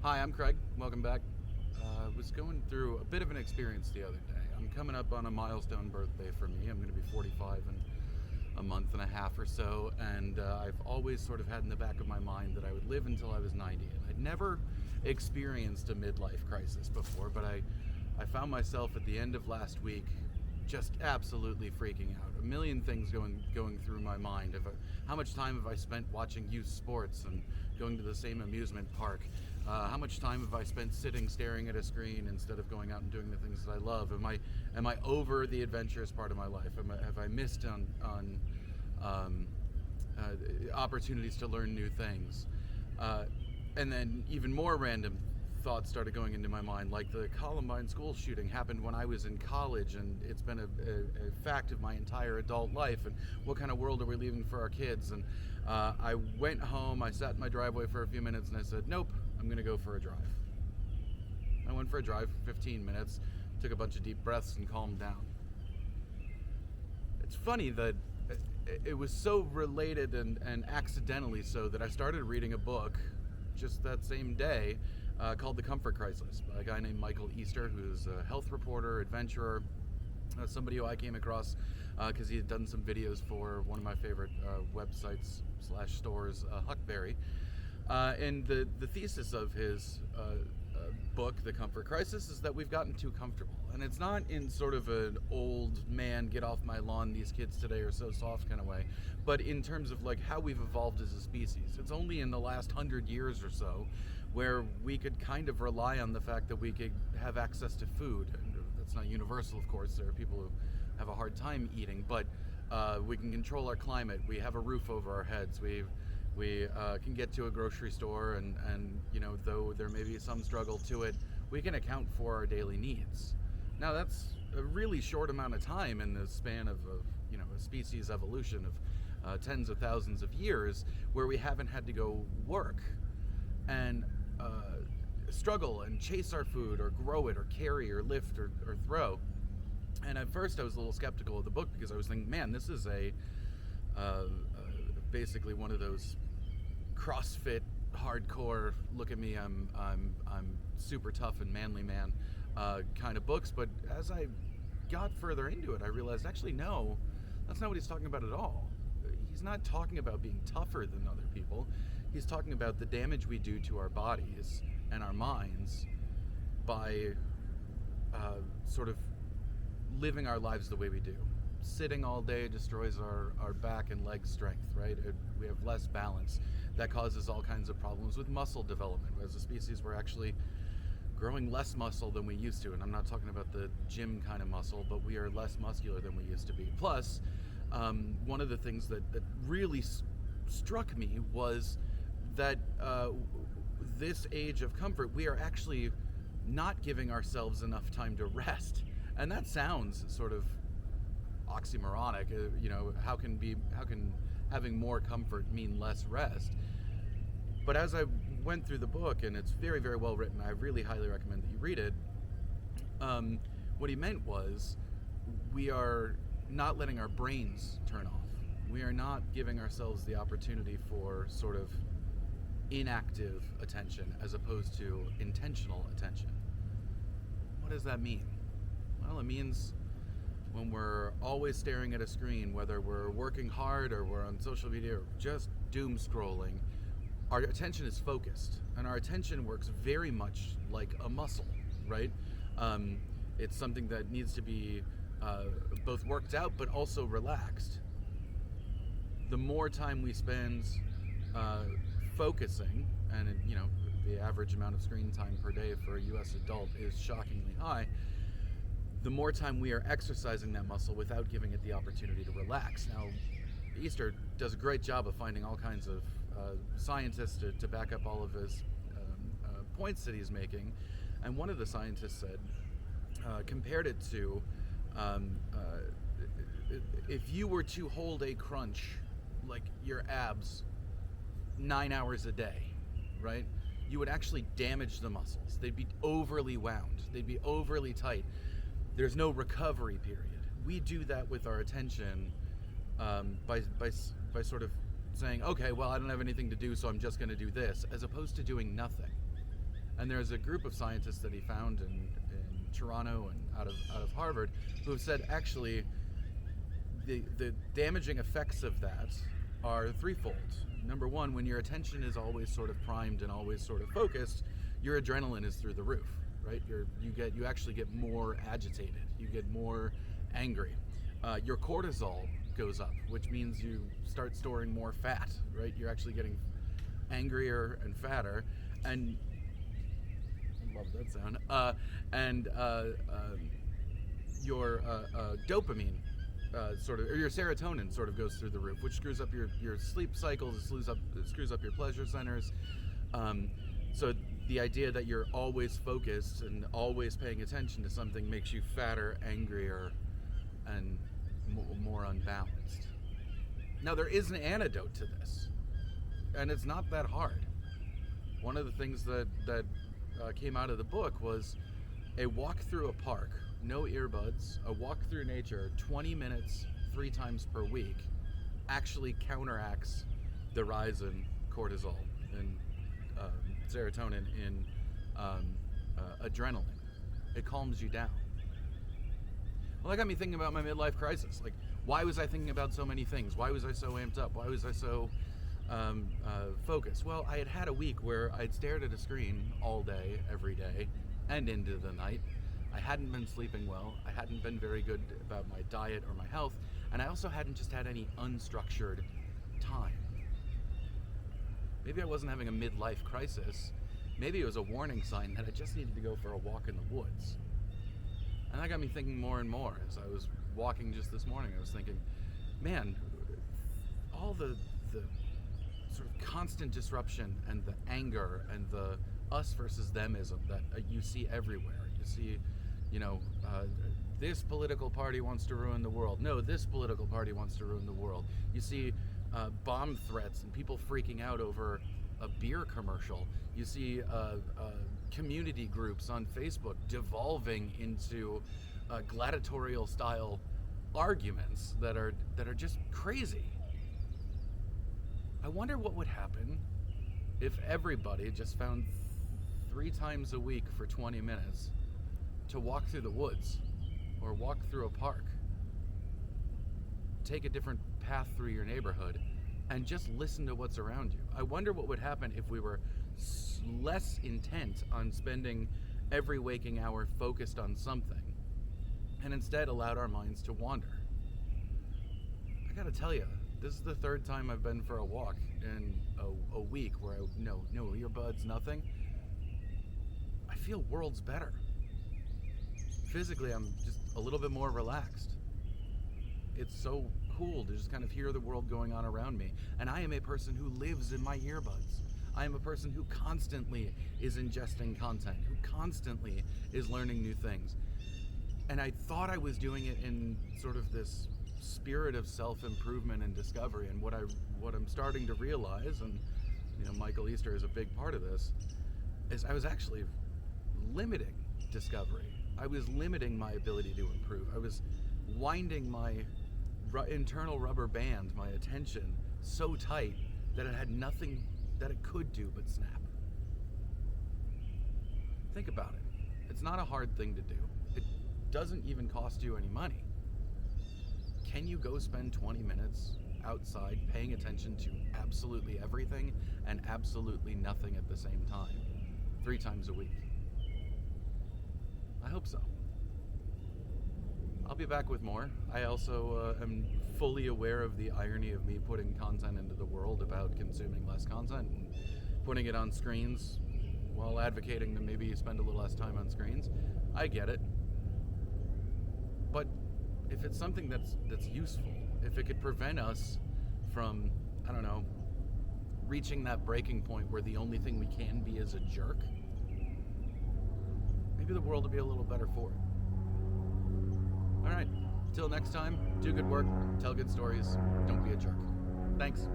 Hi, I'm Craig. Welcome back. I was going through a bit of an experience the other day. I'm coming up on a milestone birthday for me. I'm going to be 45 in a month and a half or so, and I've always sort of had in the back of my mind that I would live until I was 90. And I'd never experienced a midlife crisis before, but I found myself at the end of last week just absolutely freaking out. A million things going through my mind. How much time have I spent watching youth sports and going to the same amusement park? How much time have I spent sitting staring at a screen instead of going out and doing the things that I love? Am I over the adventurous part of my life? Have I missed on opportunities to learn new things? And then even more random thoughts started going into my mind, like the Columbine school shooting happened when I was in college, and it's been a fact of my entire adult life. And what kind of world are we leaving for our kids? And I went home, I sat in my driveway for a few minutes, and I said, nope, I'm going to go for a drive. I went for a drive for 15 minutes, took a bunch of deep breaths, and calmed down. It's funny that it was so related and accidentally so that I started reading a book just that same day called The Comfort Crisis by a guy named Michael Easter, who's a health reporter, adventurer, somebody who I came across because he had done some videos for one of my favorite websites / stores, Huckberry. And the thesis of his book, The Comfort Crisis, is that we've gotten too comfortable. And it's not in sort of an old man, get off my lawn, these kids today are so soft kind of way, but in terms of like how we've evolved as a species. It's only in the last 100 years or so where we could kind of rely on the fact that we could have access to food. And that's not universal, of course. There are people who have a hard time eating, but we can control our climate. We have a roof over our heads. We can get to a grocery store, and though there may be some struggle to it, we can account for our daily needs. Now that's a really short amount of time in the span of a species evolution of tens of thousands of years, where we haven't had to go work and struggle and chase our food or grow it or carry or lift or throw. And at first I was a little skeptical of the book because I was thinking, man, this is basically one of those CrossFit hardcore, look at me, I'm super tough and manly man kind of books. But as I got further into it, I realized actually no, that's not what he's talking about at all. He's not talking about being tougher than other people. He's talking about the damage we do to our bodies and our minds by sort of living our lives the way we do. Sitting all day destroys our back and leg strength, right? We have less balance. That causes all kinds of problems with muscle development. As a species, we're actually growing less muscle than we used to. And I'm not talking about the gym kind of muscle, but we are less muscular than we used to be. Plus, one of the things that really struck me was that this age of comfort, we are actually not giving ourselves enough time to rest. And that sounds sort of oxymoronic. How can having more comfort mean less rest? But as I went through the book, and it's very, very well written, I really highly recommend that you read it. What he meant was we are not letting our brains turn off. We are not giving ourselves the opportunity for sort of inactive attention as opposed to intentional attention. What does that mean? Well, it means when we're always staring at a screen, whether we're working hard or we're on social media or just doom scrolling, our attention is focused, and our attention works very much like a muscle, right? It's something that needs to be both worked out but also relaxed. The more time we spend focusing, and the average amount of screen time per day for a U.S. adult is shockingly high, the more time we are exercising that muscle without giving it the opportunity to relax. Now, Easter does a great job of finding all kinds of scientists to back up all of his points that he's making. And one of the scientists said, compared it to if you were to hold a crunch, like your abs, 9 hours a day, right? You would actually damage the muscles. They'd be overly wound. They'd be overly tight. There's no recovery period. We do that with our attention by sort of saying, okay, well, I don't have anything to do, so I'm just going to do this, as opposed to doing nothing. And there's a group of scientists that he found in Toronto and out of Harvard who have said actually the damaging effects of that are threefold. Number one, when your attention is always sort of primed and always sort of focused, your adrenaline is through the roof, right? You actually get more agitated, you get more angry. Your cortisol goes up, which means you start storing more fat, right? You're actually getting angrier and fatter, and I love that sound. Your dopamine or your serotonin sort of goes through the roof, which screws up your sleep cycles, it screws up your pleasure centers. So the idea that you're always focused and always paying attention to something makes you fatter, angrier, and more unbalanced. Now there is an antidote to this, and it's not that hard. One of the things that came out of the book was a walk through a park, no earbuds, a walk through nature, 20 minutes, 3 times per week, actually counteracts the rise in cortisol and serotonin in adrenaline. It calms you down. Well, that got me thinking about my midlife crisis. Like, why was I thinking about so many things? Why was I so amped up? Why was I so focused? Well, I had a week where I'd stared at a screen all day, every day, and into the night. I hadn't been sleeping well. I hadn't been very good about my diet or my health, and I also hadn't just had any unstructured time. Maybe I wasn't having a midlife crisis. Maybe it was a warning sign that I just needed to go for a walk in the woods. And that got me thinking more and more. As I was walking just this morning, I was thinking, man, all the sort of constant disruption and the anger and the us versus themism that you see everywhere. You see, this political party wants to ruin the world. No, this political party wants to ruin the world. You see bomb threats and people freaking out over a beer commercial. You see community groups on Facebook devolving into gladiatorial style arguments that are just crazy. I wonder what would happen if everybody just found 3 times a week for 20 minutes to walk through the woods or walk through a park, take a different path through your neighborhood, and just listen to what's around you. I wonder what would happen if we were less intent on spending every waking hour focused on something and instead allowed our minds to wander. I gotta tell you, this is the 3rd time I've been for a walk in a week where no earbuds, nothing. I feel worlds better. Physically, I'm just a little bit more relaxed. It's so cool to just kind of hear the world going on around me. And I am a person who lives in my earbuds. I am a person who constantly is ingesting content, who constantly is learning new things. And I thought I was doing it in sort of this spirit of self-improvement and discovery. And what I'm starting to realize, and Michael Easter is a big part of this, is I was actually limiting discovery. I was limiting my ability to improve. I was winding my internal rubber band, my attention, so tight that it had nothing that it could do but snap. Think about it. It's not a hard thing to do. It doesn't even cost you any money. Can you go spend 20 minutes outside paying attention to absolutely everything and absolutely nothing at the same time, 3 times a week? I hope so. I'll be back with more. I also am fully aware of the irony of me putting content into the world about consuming less content and putting it on screens while advocating to maybe spend a little less time on screens. I get it. But if it's something that's useful, if it could prevent us from, reaching that breaking point where the only thing we can be is a jerk, maybe the world will be a little better for it. All right, till next time, do good work, tell good stories, don't be a jerk. Thanks.